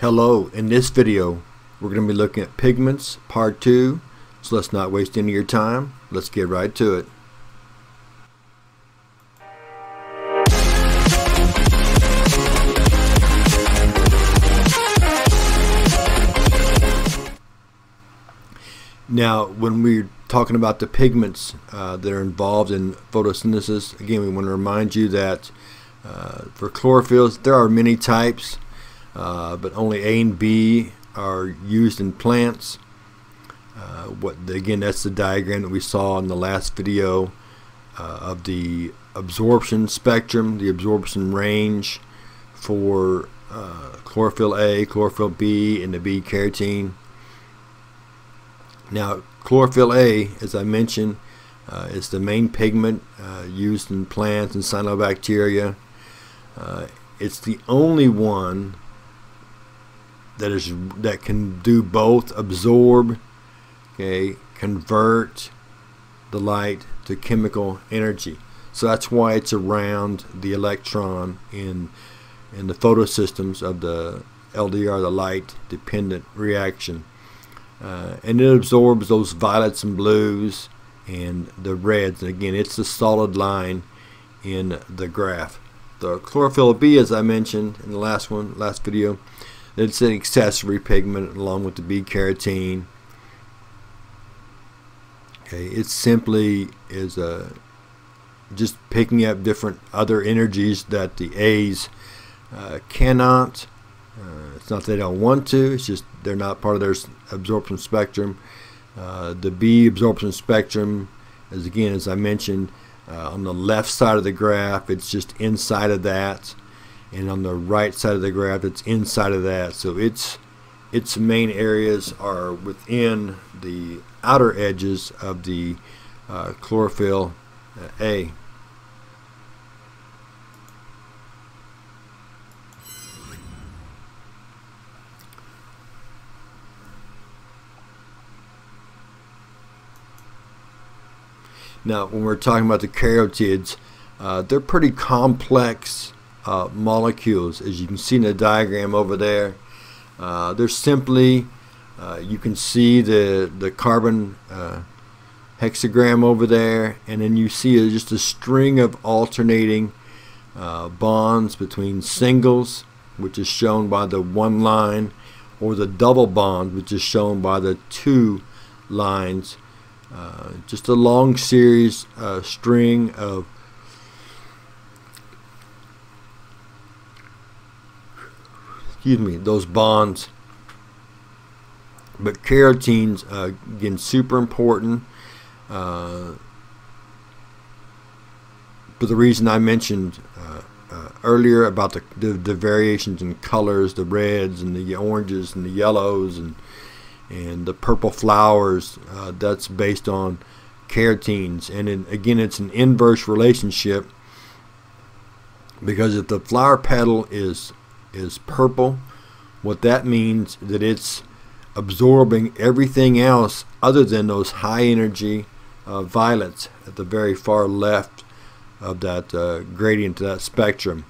Hello, in this video we're going to be looking at pigments part 2, so let's not waste any of your time. Let's get right to it. Now when we're talking about the pigments that are involved in photosynthesis, again we want to remind you that for chlorophylls there are many types. But only A and B are used in plants. Again, that's the diagram that we saw in the last video of the absorption spectrum, the absorption range for chlorophyll A, chlorophyll B, and the B carotene. Now, chlorophyll A, as I mentioned, is the main pigment used in plants and cyanobacteria. It's the only one that can do both absorb, convert the light to chemical energy. So that's why it's around the electron in the photosystems of the LDR, the light dependent reaction, and it absorbs those violets and blues and the reds. And again, it's the solid line in the graph. The chlorophyll B, as I mentioned in the last video, it's an accessory pigment along with the B carotene. It simply is just picking up different other energies that the A's cannot. It's not that they don't want to, it's just they're not part of their absorption spectrum. The B absorption spectrum is, again, as I mentioned, on the left side of the graph. It's just inside of that. And on the right side of the graph, it's inside of that. So its main areas are within the outer edges of the chlorophyll A. Now, when we're talking about the carotids, they're pretty complex molecules, as you can see in the diagram over there. They're simply, you can see the carbon hexagram over there, and then you see just a string of alternating bonds between singles, which is shown by the one line, or the double bond, which is shown by the two lines. Just a long series string of those bonds. But carotenes, again, super important for the reason I mentioned earlier about the variations in colors, the reds and the oranges and the yellows and the purple flowers. That's based on carotenes. And again, it's an inverse relationship, because if the flower petal is purple, what that means that it's absorbing everything else other than those high energy violets at the very far left of that gradient, to that spectrum.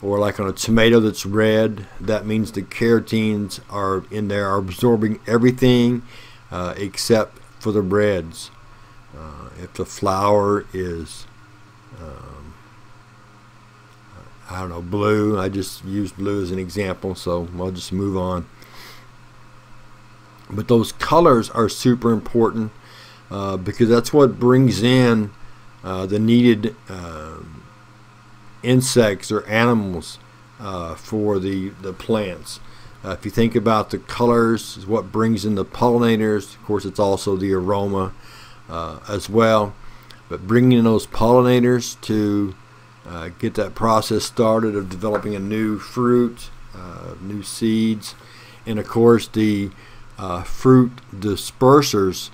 Or like on a tomato that's red, that means the carotenes are in there, are absorbing everything except for the reds. If the flower is I don't know, blue, I just used blue as an example, so I'll just move on. But those colors are super important because that's what brings in the needed insects or animals for the plants. If you think about the colors, is what brings in the pollinators. Of course, it's also the aroma as well. But bringing in those pollinators to get that process started of developing a new fruit, new seeds, and of course the fruit dispersers,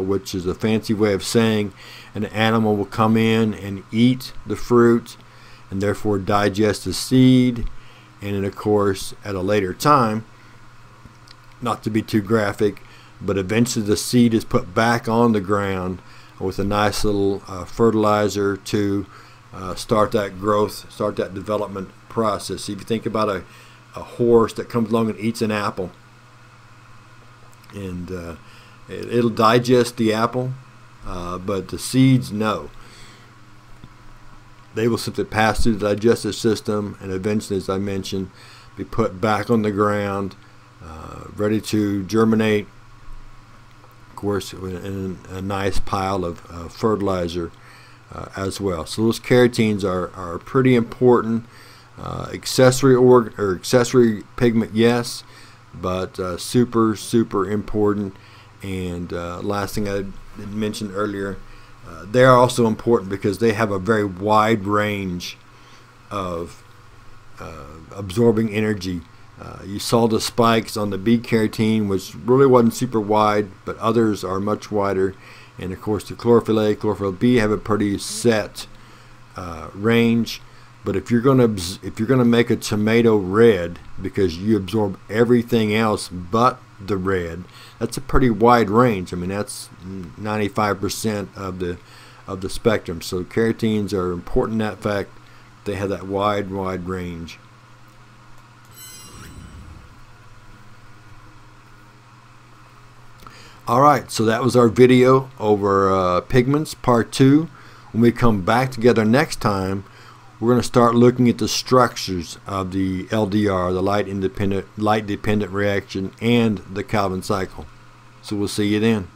which is a fancy way of saying an animal will come in and eat the fruit and therefore digest the seed, and then of course at a later time, not to be too graphic, but eventually the seed is put back on the ground with a nice little fertilizer to start that growth, start that development process. If you think about a horse that comes along and eats an apple, and it'll digest the apple, but the seeds, no. They will simply pass through the digestive system and eventually, as I mentioned, be put back on the ground, ready to germinate, of course, in a nice pile of fertilizer as well. So those carotenes are pretty important. Accessory pigment, yes, but super important. And last thing I mentioned earlier, they are also important because they have a very wide range of absorbing energy. You saw the spikes on the B carotene, which really wasn't super wide, but others are much wider. And of course, the chlorophyll A, chlorophyll B have a pretty set range. But if you're gonna make a tomato red because you absorb everything else but the red, that's a pretty wide range. I mean, that's 95% of the spectrum. So carotenes are important in that fact. They have that wide range. Alright, so that was our video over pigments, part 2. When we come back together next time, we're going to start looking at the structures of the LDR, the light dependent reaction, and the Calvin cycle. So we'll see you then.